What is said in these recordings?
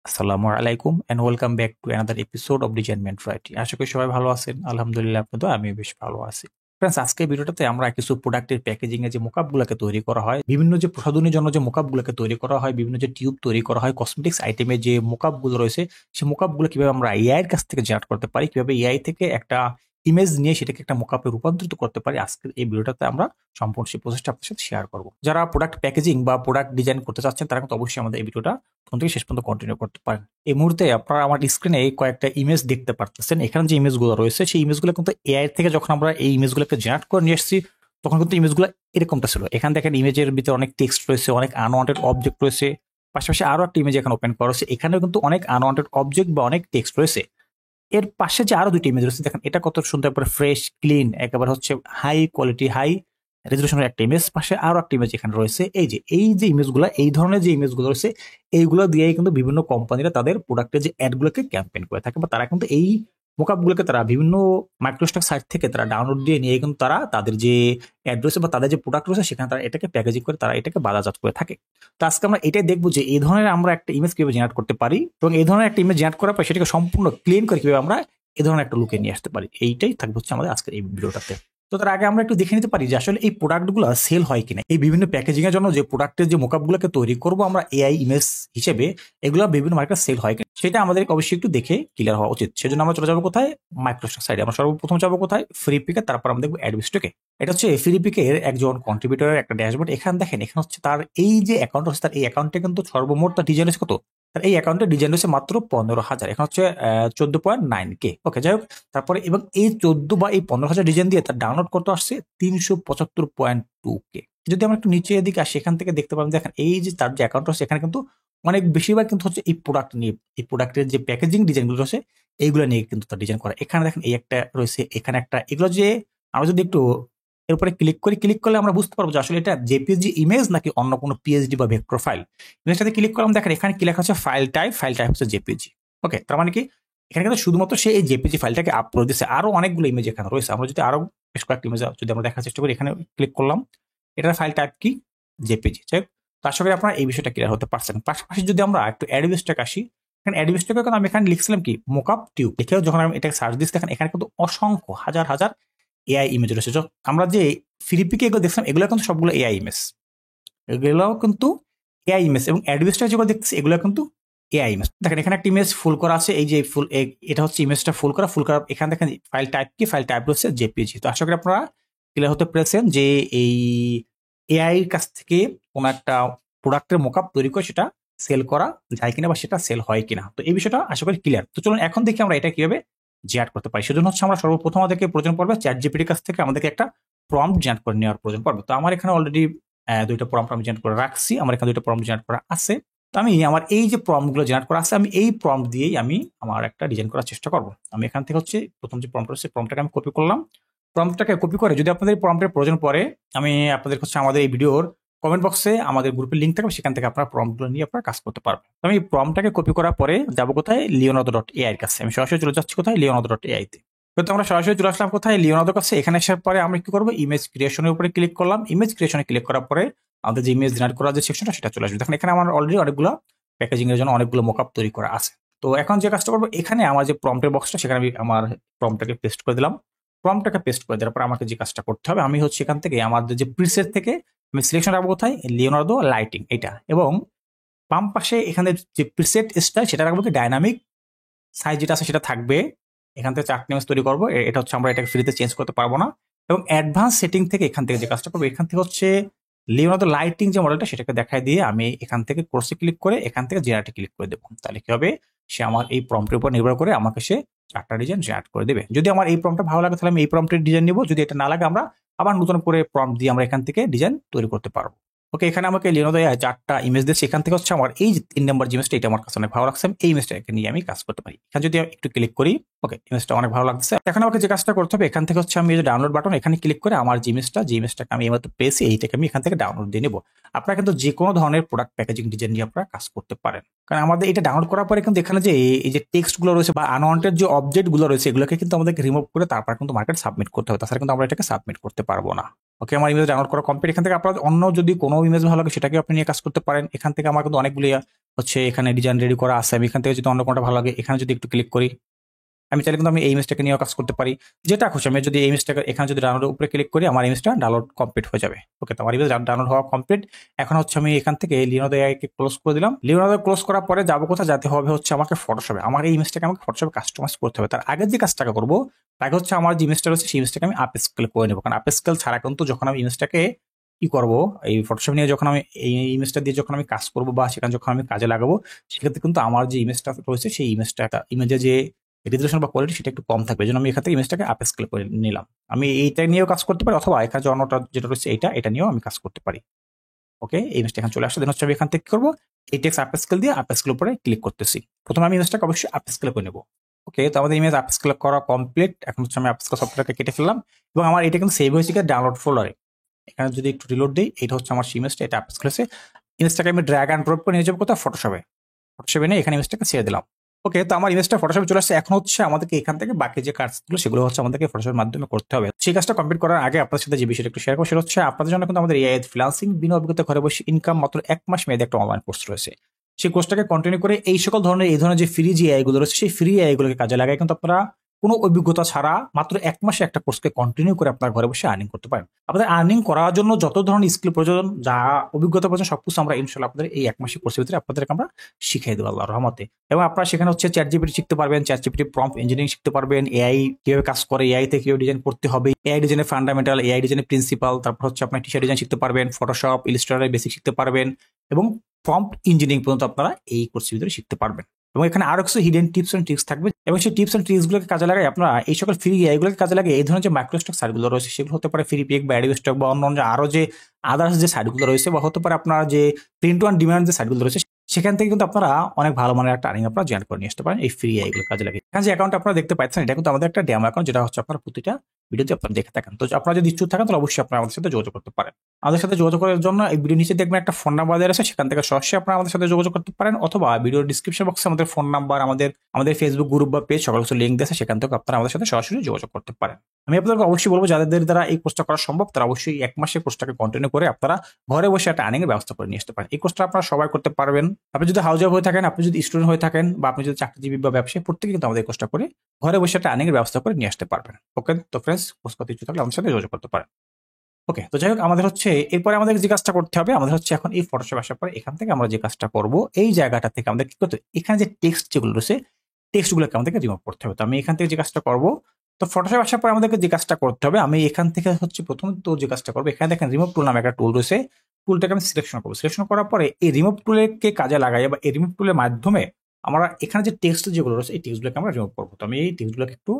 আসসালামু আলাইকুম and welcome back to another episode of assignment writing. আশা করি সবাই ভালো আছেন। আলহামদুলিল্লাহ, আপনি তো আমিও বেশ ভালো আছি। ফ্রেন্ডস, আজকের ভিডিওটাতে আমরা কিছু প্রোডাক্টের প্যাকেজিং এ যে মোকআপ গুলোকে তৈরি করা হয়, বিভিন্ন যে প্রসাধনীর জন্য যে মোকআপ গুলোকে তৈরি করা হয়, বিভিন্ন যে টিউব তৈরি করা হয়, কসমেটিক্স আইটেমে যে মোকআপ গুলো রয়েছে, সেই মোকআপ গুলো কিভাবে আমরা এআই এর কাছ থেকে জেনারেট করতে পারি, কিভাবে এআই থেকে একটা ইমেজ নিয়ে সেটাকে একটা মোকআপে রূপান্তরিত করতে পারি, আজকের এই ভিডিওটাতে আমরা সম্পূর্ণ সেই প্রসেসটা আপনার সাথে শেয়ার করব। যারা প্রোডাক্ট প্যাকেজিং বা প্রোডাক্ট ডিজাইন করতে চাচ্ছেন তারা কিন্তু অবশ্যই আমাদের এই ভিডিওটা প্রথম থেকে শেষ পর্যন্ত কন্টিনিউ করতে পারেন। এই মুহূর্তে আপনারা আমার স্ক্রিনে কয়েকটা ইমেজ দেখতে পারতেছেন। এখানে যে ইমেজগুলো রয়েছে সেই ইমেজগুলো কিন্তু এআই থেকে যখন আমরা এই ইমেজগুলোকে জেনারেট করে নিয়ে এসেছি তখন কিন্তু ইমেজগুলো এরকমটা ছিল। এখানে দেখেন ইমেজের ভিতরে অনেক টেক্সট রয়েছে, অনেক আনওয়ান্টেড অবজেক্ট রয়েছে। পাশাপাশি আরো একটা ইমেজ এখানে ওপেন করা হয়েছে, এখানেও কিন্তু অনেক আনওয়ান্টেড অবজেক্ট বা অনেক টেক্সট রয়েছে। এর পাশে যে আরো দুটি ইমেজ রয়েছে দেখেন, এটা কত সুন্দর করে ফ্রেশ ক্লিন, একেবারে হচ্ছে হাই কোয়ালিটি হাই রেজলিউশনের একটা ইমেজ। পাশে আরো একটা ইমেজ এখানে রয়েছে। এই যে ইমেজগুলো, এই ধরনের যে ইমেজগুলো রয়েছে এইগুলো দিয়েই কিন্তু বিভিন্ন কোম্পানিরা তাদের প্রোডাক্টের যে অ্যাডগুলোকে ক্যাম্পেইন করে থাকে, বা তারা কিন্তু এই মোকআপগুলোকে তারা বিভিন্ন মাইক্রোস্টক সাইট থেকে তারা ডাউনলোড দিয়ে নিয়ে কিন্তু তারা তাদের যে অ্যাড রয়েছে বা তাদের যে প্রোডাক্ট রয়েছে সেখানে তারা এটাকে প্যাকেজিং করে তারা এটাকে বাজারজাত করে থাকে। তো আজকে আমরা এটাই দেখবো যে এই ধরনের আমরা একটা ইমেজ কিভাবে জেনারেট করতে পারি, এবং এই ধরনের একটা ইমেজ জেনারেট করার পর সেটাকে সম্পূর্ণ ক্লিন করে কিভাবে আমরা এই ধরনের একটা লুকে নিয়ে আসতে পারি। এইটাই থাকবে হচ্ছে আমাদের আজকের এই ভিডিওটাতে। তো তার আগে আমরা একটু দেখে নিতে পারি যে আসলে এই প্রোডাক্টগুলো সেল হয় কিনা। এই বিভিন্ন প্যাকেজিং এর জন্য যে প্রোডাক্টের যে মোকআপগুলোকে তৈরি করব আমরা এআই ইমেজ হিসেবে, এগুলো বিভিন্ন মার্কেটে সেল হয় কিনা সেটা আমাদের অবশ্যই একটু দেখে ক্লিয়ার হওয়া উচিত। সেজন্য আমরা চলে যাবো কোথায়, মাইক্রোসফট সাইডে। আমরা সর্বপ্রথম যাবো কোথায়, ফ্রিপিকে, তারপর আমরা দেখবো অ্যাডবিস্টকে। এটা হচ্ছে ফ্রিপিকের একজন কন্ট্রিবিউটরের একটা ড্যাশবোর্ড। এখানে দেখেন, এখানে হচ্ছে তার এই যে অ্যাকাউন্ট হচ্ছে, তার এই অ্যাকাউন্টে কিন্তু সর্বমোট তার ডিজাইন হচ্ছে কত, তার এই অ্যাকাউন্টে ডিজাইন হচ্ছে মাত্র 15,000। এখন হচ্ছে 14.9K। ওকে, যাই হোক। তারপরে এবং এই 14 বা এই 15,000 ডিজাইন দিয়ে তার ডাউনলোড করতে আসছে 375.2K। যদি আমরা একটু নিচে এদিকে আসি, এখান থেকে দেখতে পাবেন, দেখেন এই যে তার যে অ্যাকাউন্ট আছে এখানে কিন্তু অনেক বেশিরভাগ কিন্তু হচ্ছে এই প্রোডাক্ট নিয়ে, এই প্রোডাক্টের যে প্যাকেজিং ডিজাইনগুলো রয়েছে এইগুলো নিয়ে কিন্তু তার ডিজাইন করা। এখানে দেখেন এই একটা রয়েছে, এখানে একটা, এগুলো যে আমরা যদি একটু এর উপরে ক্লিক করলে আমরা বুঝতে পারবো যে আসলে এটা জেপিজি ইমেজ নাকি অন্য কোনো পিএইচডি বা ভেক্টর ফাইল। ইমেজটাতে ক্লিক করলাম, দেখেন এখানে কি লেখা হচ্ছে ফাইল টাইপ হচ্ছে জেপিজি। ওকে, তার মানে কি এখানে কিন্তু শুধুমাত্র সে এই জেপিজি ফাইলটাকে আপলোড দিচ্ছে। আরো অনেকগুলো ইমেজ এখানে রয়েছে। আমরা যদি আরো বেশ কয়েকটা ইমেজ যদি আমরা দেখার চেষ্টা করি, এখানে ক্লিক করলাম, এটার ফাইল টাইপ কি, জেপিজি। যাই হোক, তো আশা করি আপনারা এই বিষয়টা ক্লিয়ার হতে পারছেন। পাশাপাশি যদি আমরা একটু অ্যাডভিস্টকে আসি, এখানে অ্যাডভিস্টকে কিন্তু আমি এখানে লিখছিলাম কি, মোকআপ টিউব লিখেও যখন আমি এটাকে সার্চ দিচ্ছি দেখেন এখানে কিন্তু অসংখ্য হাজার হাজার এআই ইমেজ রয়েছে। আমরা যে ফ্রিপিকে এগুলো দেখছিলাম এগুলো কিন্তু সবগুলো এআই ইমেজ, এগুলো কিন্তু এআই ইমেজ, এবং অ্যাডভিস্টার যেগুলো দেখছি এগুলো কিন্তু এআই ইমেজ। দেখেন এখানে একটা ইমেজ ফুল করা আছে, এই যে ফুল, এটা হচ্ছে ইমেজটা ফুল করা। এখানে দেখেন ফাইল টাইপ কি, ফাইল টাইপ হচ্ছে জেপিজি। তো আশা করি আপনারা ক্লিয়ার হতে পেরেছেন যে এই এআই এর কাছ থেকে কোনো একটা প্রোডাক্টের মোকআপ তৈরি করে সেটা সেল করা যায় কিনা বা সেটা সেল হয় কিনা। তো এই বিষয়টা আশা করি ক্লিয়ার। তো চলুন এখন দেখি আমরা এটা কিভাবে জেনারেট করতে পারি। সেজন্য হচ্ছে আমরা সর্বপ্রথম আমাদেরকে প্রয়োজন পড়বে চ্যাট জিপিটির কাছ থেকে আমাদেরকে একটা প্রম্পট জেনারেট করে নেওয়ার প্রয়োজন পড়বে। তো আমার এখানে অলরেডি দুইটা প্রম্পট আমি জেনারেট করে রাখছি। আমার এখানে দুইটা প্রম্পট জেনারেট করা আছে। তো আমি আমার এই যে প্রম্পটগুলো জেনারেট করা আছে, আমি এই প্রম্পট দিয়েই আমি আমার একটা ডিজাইন করার চেষ্টা করব। আমি এখান থেকে হচ্ছে প্রথম যে প্রম্পট আছে প্রম্পটটাকে আমি কপি করলাম। প্রম্পটটাকে কপি করে যদি আপনাদের প্রম্পটের প্রয়োজন পড়ে, আমি আপনাদের হচ্ছে আমাদের এই ভিডিওর কমেন্ট বক্সে আমাদের গ্রুপের লিঙ্ক থাকবে, সেখান থেকে আপনারা প্রম্পটগুলো নিয়ে আপনারা কাজ করতে পারবেন। আমি প্রম্পটটাকে কপি করার পরে যাবো কোথায়, লিওনার্দো.এআই এর কাছে। আমি সরাসরি চলে যাচ্ছি কোথায়, লিওনার্দো.এআই তে। তো আমরা সরাসরি চলে আসলাম কোথায়, লিওনার্দোর কাছে। এখানে আসার পরে আমরা কি করবো, ইমেজ ক্রিয়েশনের উপরে ক্লিক করলাম। ইমেজ ক্রিয়েশনে ক্লিক করার পরে আমাদের যে ইমেজ জেনারেট করার যে সেকশনটা সেটা চলে আসবে। দেখেন এখানে আমার অলরেডি অনেকগুলো প্যাকেজিং এর জন্য অনেকগুলো মোকআপ তৈরি করা আছে। তো এখন যে কাজটা করবো, এখানে আমার যে প্রম্পটের বক্সটা সেখানে আমি আমার প্রম্পটটাকে পেস্ট করে দিলাম। প্রম্পটটাকে পেস্ট করে দেওয়ার পর আমাকে যে কাজটা করতে হবে, আমি হচ্ছে এখান থেকে আমাদের যে প্রিসেট থেকে আমি সিলেকশন রাখবো কোথায়, লিওনার্দো লাইটিং এটা, এবং বাম পাশে এখানে যে প্রিসেট স্টাইল সেটা রাখবো কি ডাইনামিক সাইজ, যেটা আছে সেটা থাকবে। এখান থেকে 4টি ইমেজ তৈরি করবো। এটা হচ্ছে আমরা এটাকে ফ্রিতে চেঞ্জ করতে পারবো না। এবং অ্যাডভান্স সেটিং থেকে এখান থেকে যে কাজটা করবো, এখান থেকে হচ্ছে লিওনার্দো লাইটিং যে মডেলটা সেটাকে দেখায় দিয়ে আমি এখান থেকে কোর্সে ক্লিক করে এখান থেকে জেনারেটে ক্লিক করে দেবো। তাহলে কি হবে, সে আমার এই প্রম্পটের উপর নির্ভর করে আমাকে সে 4টা ডিজাইন জেনারেট করে দেবে। যদি আমার এই প্রম্পটটা ভালো লাগে তাহলে আমি এই প্রম্পটের ডিজাইন নিবো, যদি এটা না লাগে আমরা আবার নতুন করে প্রম্পট দিয়ে আমরা এখান থেকে ডিজাইন তৈরি করতে পারবো। ওকে, এখানে আমাকে লিওনার্দো 4টা ইমেজ দিচ্ছে। এখান থেকে হচ্ছে আমার এই যে 3 নম্বর যে ইমেজটা, এটা আমার কাছে অনেক ভালো লাগছে, এই ইমেজটাকে নিয়ে আমি কাজ করতে পারি। এখানে যদি একটু ক্লিক করি, ওকে, ইমেজটা অনেক ভালো লাগছে। এখন আমাকে যে কাজটা করতে হবে, এখান থেকে হচ্ছে আমি এই যে ডাউনলোড বাটন, এখানে ক্লিক করে আমার যে ইমেজটাকে আমি এইমাত্র পেয়েছি এইটাকে আমি এখান থেকে ডাউনলোড দিয়ে নেবো। আপনারা কিন্তু যে কোনো ধরনের প্রোডাক্ট প্যাকেজিং ডিজাইন নিয়ে আপনারা কাজ করতে পারেন। কারণ আমাদের এটা ডাউনলোড করার পরে কিন্তু এখানে যে এই যে টেক্সট গুলো রয়েছে বা আনওয়ান্টেড যে অবজেক্ট গুলো রয়েছে এগুলোকে কিন্তু আমাদেরকে রিমুভ করে তারপর কিন্তু মার্কেট সাবমিট করতে হবে, তাছাড়া কিন্তু আমরা এটাকে সাবমিট করতে পারবো না। ওকে, আমার ইমেজ ডাউনলোড করা কমপ্লিট। এখান থেকে আপনার অন্য যদি কোনো ইমেজ ভালো লাগে সেটাকে আপনি নিয়ে কাজ করতে পারেন। এখান থেকে আমার কিন্তু অনেকগুলি হচ্ছে এখানে ডিজাইন রেডি করা আছে। আমি এখান থেকে যদি অন্য কোনটা ভালো লাগে এখানে যদি একটু ক্লিক করি, আমি চাইলে কিন্তু আমি এই ইমেজটাকে নিয়েও কাজ করতে পারি। যেটা খুশি আমি যদি এই ইমেজটাকে এখানে যদি ডাউনলোড উপরে ক্লিক করি আমার ইমেজটা ডাউনলোড কমপ্লিট হয়ে যাবে। ওকে, তো আমার ইমেজ ডাউনলোড হওয়া কমপ্লিট। এখন হচ্ছে আমি এখান থেকে লিওনার্দো এআইকে ক্লোজ করে দিলাম। লিওনার্দো ক্লোজ করার পরে যাবো কোথায়, যেতে হবে হচ্ছে আমাকে ফটোশপে। আমার এই ইমেজটাকে আমাকে ফটোশপে কাস্টমাইজ করতে হবে। তার আগের যে কাজটাকে করবো তাকে হচ্ছে আমার যে ইমেজটা রয়েছে সেই ইমেজটাকে আমি আপ স্কেল করে নেবো। কারণ আপ স্কেল ছাড়া কিন্তু যখন আমি ইমেজটাকে কি করবো, এই ফটোশপ নিয়ে যখন আমি এই ইমেজটা দিয়ে যখন আমি কাজ করবো বা সেখানে যখন আমি কাজে লাগাবো, সেক্ষেত্রে কিন্তু আমার যে ইমেজটা রয়েছে সেই ইমেজে যে রেজুলেশন বা কোয়ালিটি সেটা একটু কম থাকবে। এই জন্য আমি এখান থেকে ইমেজটাকে আপ স্কেল করে নিলাম। আমি এইটা নিয়েও কাজ করতে পারি, অথবা এখানে যে অন্যটা যেটা রয়েছে এটা নিয়েও আমি কাজ করতে পারি। ওকে, এই ইমেজটা এখানে চলে আসছে। দেন হচ্ছে আমি এখান থেকে কি করবো, এই টেক্সট আপ স্কেল দিয়ে আপ স্কেল উপরে ক্লিক করতেছি। প্রথমে আমি ইমেজটাকে অবশ্যই আপ স্কেল করে নেবো। ওকে, তো আমাদের ইমেজ আপ স্কেল করা কমপ্লিট। এখন হচ্ছে আমি আপ স্কেল সফটওয়্যারকে কেটে ফেললাম এবং আমার এটা কিন্তু সেভ হয়েছে ডাউনলোড ফোল্ডারে। এখানে যদি একটু রিলোড দিই, এটা হচ্ছে আমার ইমেজটা, এটা আপ স্কেল হয়েছে। ইমেজটাকে আমি ড্র্যাগ অ্যান্ড ড্রপ করে নিয়ে যাবো কোথাও, ফটোশপে নিয়ে এখানে ইমেজটাকে ছেড়ে দিলাম। ওকে, তো আমার ইমেজটা ফটোশপে চলে আসছে। এখন হচ্ছে আমাদেরকে এখান থেকে বাকি যে কাজগুলো সেগুলো হচ্ছে আমাদেরকে ফটোশপের মাধ্যমে করতে হবে। সেই কাজটা কমপ্লিট করার আগে আপনার সাথে যে বিষয়টা একটু শেয়ার করবো সেটা হচ্ছে আপনাদের জন্য কিন্তু আমাদের এআই ফ্রিল্যান্সিং বিনা অভিজ্ঞতা ঘরে বসে ইনকাম মাত্র 1 মাস মেয়াদী একটা অনলাইন কোর্স রয়েছে। সেই কোর্সটাকে কন্টিনিউ করে এই সকল ধরনের যে ফ্রি যে এআই গুলো রয়েছে সেই ফ্রি এআই গুলোকে কাজে লাগায় কিন্তু আপনারা কোনো অভিজ্ঞতা ছাড়া মাত্র 1 মাসে একটা কোর্সকে কন্টিনিউ করে আপনার ঘরে বসে আর্নিং করতে পারেন। আপনাদের আর্নিং করার জন্য যত ধরনের স্কিল প্রয়োজন, যা অভিজ্ঞতা প্রয়োজন, সবকিছু আমরা ইনশাআল্লাহ আপনাদের এই 1 মাসের কোর্সের ভিতরে আপনাদেরকে আমরা শিখিয়ে দেবো আল্লাহর রহমতে। এবং আপনারা সেখানে হচ্ছে চ্যাট জিপিটি শিখতে পারবেন, চ্যাট জিপিটি প্রম্পট ইঞ্জিনিয়ারিং শিখতে পারবেন, এআই কিভাবে কাজ করে, এআই তে কিভাবে ডিজাইন করতে হবে, এআই ডিজাইনের ফান্ডামেন্টাল, এআই ডিজাইনের প্রিন্সিপাল, তারপর হচ্ছে আপনার টি-শার্ট ডিজাইন শিখতে পারবেন, ফটোশপ, ইলাস্ট্রেটরের বেসিক শিখতে পারবেন এবং প্রম্পট ইঞ্জিনিয়ারিং পর্যন্ত আপনারা এই কোর্সের ভিতরে শিখতে পারবেন। এবং এখানে আরো কিছু হিডেন টিপস এন্ড ট্রিক্স থাকবে এবং সেই টিপস এন্ড ট্রিক্স গুলোকে কাজে লাগাই আপনারা এই সকল ফ্রি এগুলোকে কাজে লাগে এই ধরনের যে মাইক্রোস্টক সাইটগুলো রয়েছে সেগুলো হতে পারে ফ্রি পিক বা অ্যাডোবি স্টক বা অন্য আরো যে আদার্স যে সাইটগুলো রয়েছে, বা হতে পারে আপনার যে প্রিন্ট অন ডিমান্ড যে সাইটগুলো রয়েছে, সেখান থেকে কিন্তু আপনারা অনেক ভালো মানের একটা আর্নিং আপনারা জেনারেট করে নিয়ে আসতে পারেন এই ফ্রি এগুলো কাজে লাগে। এখানে যে অ্যাকাউন্ট আপনারা দেখতে পাচ্ছেন এটা কিন্তু আমাদের একটা ডেমো অ্যাকাউন্ট, যেটা হচ্ছে আপনারা প্রতিটা ভিডিওতে আপনারা দেখে থাকেন। তো আপনারা যদি ইচ্ছুক থাকেন তাহলে অবশ্যই আপনারা আমাদের সাথে যোগাযোগ করতে পারেন। আমাদের সাথে যোগাযোগ করার জন্য এই ভিডিও নিচে দেখবেন একটা ফোন নাম্বার দেওয়া আছে, সেখান থেকে সরাসরি আপনারা আমাদের সাথে যোগাযোগ করতে পারেন, অথবা ভিডিওর ডিসক্রিপশন বক্সে আমাদের ফোন নাম্বার, আমাদের ফেসবুক গ্রুপ বা পেজ সকল কিছু লিঙ্ক দিয়েছে, সেখান থেকে আপনারা আমাদের সাথে সরাসরি যোগাযোগ করতে পারেন। আমি আপনাদেরকে অবশ্যই বলবো যাদের দ্বারা এই কোর্সটা করা সম্ভব তারা অবশ্যই 1 মাসের কোর্সটাকে কন্টিনিউ করে আপনারা ঘরে বসে একটা আর্নিং এর ব্যবস্থা করে নিয়ে আসতে পারেন। এই কোর্সটা আপনারা সবাই করতে পারবেন। আপনি যদি হাউস হয়ে থাকেন, আপনি যদি স্টুডেন্ট হয়ে থাকেন, বা আপনি যদি চাকরিজীবী বা ব্যবসায়ী, প্রত্যেকে কিন্তু আমাদের এই কোর্সটা করে ঘরে বসে একটা আর্নিং এর ব্যবস্থা করে নিয়ে আসতে পারবেন। ওকে, তো ফ্রেন্ডস, কোর্স করতে ইচ্ছুক থাকলে আমাদের সাথে যোগাযোগ করতে পারেন। ওকে, তো যাই হোক, আমাদের হচ্ছে এরপরে আমাদের যে কাজটা করতে হবে, আমাদের হচ্ছে এখন এই ফটোশপ আসার পরে এখান থেকে আমরা যে কাজটা করব, এই জায়গাটা থেকে আমাদের কি করতে হবে, এখানে যে টেক্সট যেগুলো রয়েছে টেক্সটগুলোকে আমাদেরকে রিমুভ করতে হবে। তো আমি এখান থেকে যে কাজটা করব, তো ফটোশপ আসার পরে আমাদেরকে যে কাজটা করতে হবে, আমি এখান থেকে হচ্ছে প্রথমত যে কাজটা করবো, এখানে দেখেন রিমুভ টুল নামে একটা টুল রয়েছে। টুলটাকে আমি সিলেকশন করবো। সিলেকশন করার পরে এই রিমুভ টুলকে কাজে লাগাই বা এই রিমুভ টুলের মাধ্যমে আমরা এখানে যে টেক্সট যেগুলো রয়েছে এই টেক্সটগুলোকে আমরা রিমুভ করবো। তো আমি এই টেক্সটগুলোকে একটু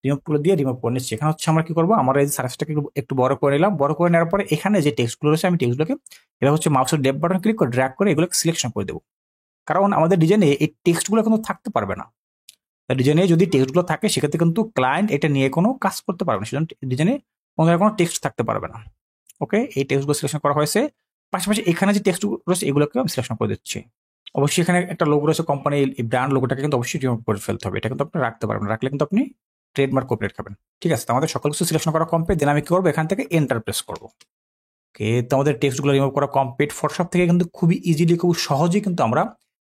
রিমুভ টুল দিয়ে রিমুভ করে নিচ্ছি। এখানে হচ্ছে আমরা কি করবো, আমরা এই সার্ফেসটাকে একটু বড় করে নিলাম। বড় করে নেওয়ার পরে এখানে যে টেক্সটগুলো রয়েছে আমি টেক্সটগুলোকে এবার হচ্ছে মাউসের লেফট বাটন ক্লিক করে ড্র্যাগ করে এগুলোকে সিলেকশন করে দেবো। কারণ আমাদের ডিজাইনে এই টেক্সটগুলো কিন্তু থাকতে পারবে না। ডিজাইনে যদি টেক্সটগুলো থাকে সেক্ষেত্রে কিন্তু ক্লায়েন্ট এটা নিয়ে কোনো কাজ করতে পারবে না, সেজন্য ডিজাইনে কোনো টেক্সট থাকতে পারবে না। ওকে, এই টেক্সটগুলো সিলেকশন করা হয়েছে। পাশাপাশি এখানে যে টেক্সটগুলো রয়েছে এগুলোকে আমি সিলেকশন করে দিচ্ছি। অবশ্যই এখানে একটা লোগো রয়েছে কোম্পানি, এই ব্র্যান্ড লোগোটাকে কিন্তু অবশ্যই রিমুভ করে ফেলতে হবে। এটা কিন্তু আপনি রাখতে পারবেন, রাখলে কিন্তু আপনি ট্রেডমার্ক কপিরাইট খাবেন। ঠিক আছে, তো আমাদের সকল কিছু সিলেকশন করা কমপ্লিট। দেন আমি কি করবো, এখান থেকে এন্টার প্রেস করবো। ওকে, তো আমাদের টেক্সটগুলো রিমুভ করা কমপ্লিট। ফটোশপ থেকে কিন্তু খুবই ইজিলি, খুব সহজেই কিন্তু আমরা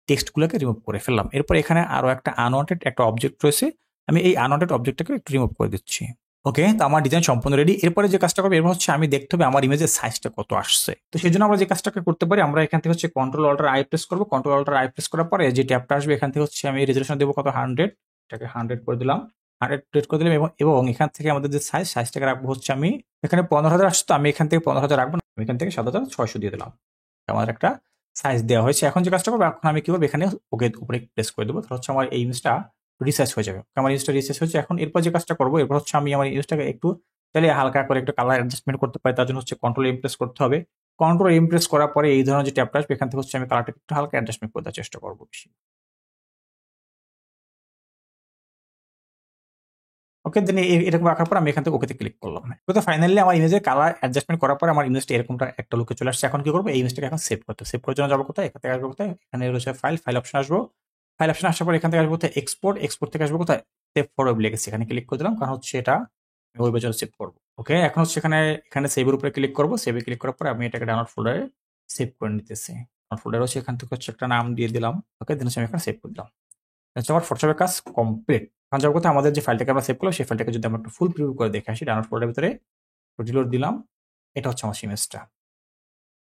টেক্সটগুলোকে রিমুভ করে ফেললাম। এরপর এখানে আরো একটা আনওয়ান্টেড একটা অবজেক্ট রয়েছে, আমি এই আনওয়ান্টেড অবজেক্টটাকে একটু রিমুভ করে দিচ্ছি। ওকে, তো আমার ডিজাইন সম্পূর্ণ রেডি। এরপরে যে কাজটা করবো, এরপর হচ্ছে আমি দেখতে হবে আমার ইমেজের সাইজটা কত আসছে। তো সেই জন্য আমরা যে কাজটাকে করতে পারি, আমরা এখান থেকে হচ্ছে কন্ট্রোল অল্টার আই প্রেস করবো। কন্ট্রোল অল্টার আই প্রেস করার পরে যে ট্যাবটা আসবে এখান থেকে হচ্ছে আমি রেজুলেশন দেবো কত, 100, এটাকে 100 করে দিলাম। 100 প্রেস করে দিলাম এবং এখান থেকে আমাদের যে সাইজটাকে রাখবো হচ্ছে আমি এখানে 15,000 আসছে, তো আমি এখান থেকে 15,000 রাখবো না, আমি এখান থেকে 7,600 দিয়ে দিলাম। আমার একটা সাইজ দেওয়া হয়েছে। এখন যে কাজটা করবো, এখন আমি কি করবো, এখানে ওকে উপরে প্রেস করে দেবো। তাহলে হচ্ছে আমার এই ইমেজটা রিসাইজ হয়ে যাবে। আমার ইমেজটা রিসাইজ হচ্ছে। এখন এরপর যে কাজটা করবো, এরপর হচ্ছে আমি আমার ইমেজটাকে একটু তাহলে হালকা করে একটু কালার অ্যাডজাস্টমেন্ট করতে পারি। তার জন্য হচ্ছে কন্ট্রোল ইমপ্রেস করতে হবে। কন্ট্রোল ইমপ্রেস করার পরে এই ধরনের যে ট্যাবটা আসবে এখান থেকে হচ্ছে আমি কালারটা একটু হালকা অ্যাডজাস্টমেন্ট করতে চেষ্টা করবো বেশি। ওকে, দেন এরকম রাখার পর আমি এখান থেকে ওকেতে ক্লিক করলাম। তো ফাইনালি আমার ইমেজের কালার অ্যাডজাস্টমেন্ট করার পরে আমার ইমেজটা এরকমটা একটা লুকে চলে আসছে। এখন কি করবো, এই ইমেজটাকে এখন সেভ করতে, সেভ করার জন্য যাবো কোথায়, এখান থেকে আসবো কোথায়, এখানে রয়েছে ফাইল অপশন আসবো। ফাইল অপশন আসার পর এখান থেকে আসবো কোথায়, এক্সপোর্ট থেকে আসবো কোথায়, সেভ ফর ওয়েব লেগেসি, এখানে ক্লিক করে দিলাম। কারণ হচ্ছে এটা ওয়েবের জন্য সেভ করবো। ওকে, এখন হচ্ছে এখানে সেভের উপরে ক্লিক করব। সেভে ক্লিক করার পরে আমি এটাকে ডাউনলোড ফোল্ডারে সেভ করে নিতেছি। ডাউনলোড ফোল্ডারে হচ্ছে এখান থেকে হচ্ছে একটা নাম দিয়ে দিলাম। ওকে, দেন হচ্ছে আমি এখানে সেভ করে দিলাম। হচ্ছে আমার ফটোশপের কাজ কমপ্লিট। এখন যাওয়ার কথা আমাদের যে ফাইলটাকে আমরা সেভ করলাম সেই ফাইলটাকে যদি আমরা একটু ফুল প্রিভিউ করে দেখে আসি, ডাউনলোড ফোল্ডারের ভিতরে রিলোড দিলাম। এটা হচ্ছে আমার ইমেজটা।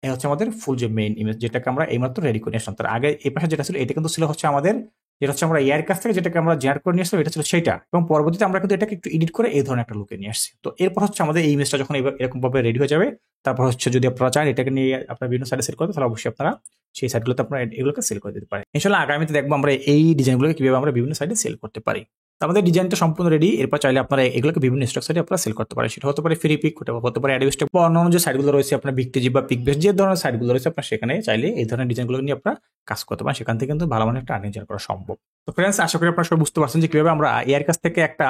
এই হচ্ছে আমাদের ফুল যে মেইন ইমেজ, যেটাকে আমরা এইমাত্র রেডি করে নিয়ে আসলাম। তার আগে এই পাশে যেটা ছিল এটা কিন্তু ছিল হচ্ছে আমাদের, যেটা হচ্ছে আমরা এআই কাছ থেকে যেটাকে আমরা জেনারেট করে নিয়ে আসলাম, এটা ছিল সেইটা। এবং পরবর্তীতে আমরা কিন্তু এটাকে একটু এডিট করে এই ধরনের একটা লুকে নিয়ে আসছি। তো এরপর হচ্ছে আমাদের এই ইমেজটা যখন এরকম ভাবে রেডি হয়ে যাবে, তারপর হচ্ছে যদি আপনারা চান এটাকে নিয়ে আপনারা বিভিন্ন সাইডে সেল করতে, তাহলে অবশ্যই আপনারা সেই সাইটগুলোতে আপনারা এগুলোকে সেল করে দিতে পারেন। ইনশাআল্লাহ আগামীতে দেখবো আমরা এই ডিজাইনগুলোকে কিভাবে আমরা বিভিন্ন সাইডে সেল করতে পারি। তো আমাদের ডিজাইনটা সম্পূর্ণ রেডি। এরপর চাইলে আপনারা এগুলোকে বিভিন্ন স্টক সাইটে আপনারা সেল করতে পারেন। সেটা হতে পারে ফ্রি পিক, হতে পারে অ্যাডোব স্টক বা অন্যান্য যে সাইটগুলো রয়েছে আপনার বিগটেজি বা পিকবেস, যে ধরনের সাইটগুলো রয়েছে আপনার সেখানে চাইলে এই ধরনের ডিজাইনগুলো নিয়ে আপনারা কাজ করতে পারেন। সেখান থেকে কিন্তু ভালো মানের একটা আর্নিং জেনারেট করা সম্ভব। তো ফ্রেন্ডস, আশা করি আপনারা সবাই বুঝতে পারছেন যে কিভাবে আমরা এআই কাছ থেকে একটা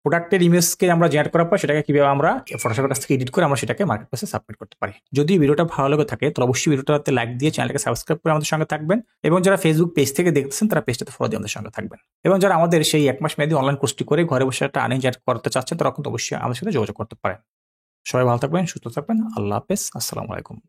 প্রোডাক্টের ইমেজকে আমরা জেনারেট করার পর সেটাকে কিভাবে আমরা ফটোশপের কাছ থেকে এডিট করে আমরা সেটাকে মার্কেট প্লেসে সাবমিট করতে পারি। যদি ভিডিওটা ভালো লাগে থাকে তাহলে অবশ্যই ভিডিওটাতে লাইক দিয়ে চ্যানেলকে সাবস্ক্রাইব করে আমাদের সঙ্গে থাকবেন। এবং যারা ফেসবুক পেজ থেকে দেখতেছেন তারা পেজটাতে ফলো দিয়ে আমাদের সঙ্গে থাকবেন। এবং যারা আমাদের সেই 1 মাস মেয়াদী অনলাইন কোর্সটি করে ঘরে বসে একটা আর্নিং জেনারেট করতে চাচ্ছেন তারা কিন্তু অবশ্যই আমাদের সাথে যোগাযোগ করতে পারেন। সবাই ভালো থাকবেন, সুস্থ থাকবেন। আল্লাহ হাফেজ। আসসালামু আলাইকুম।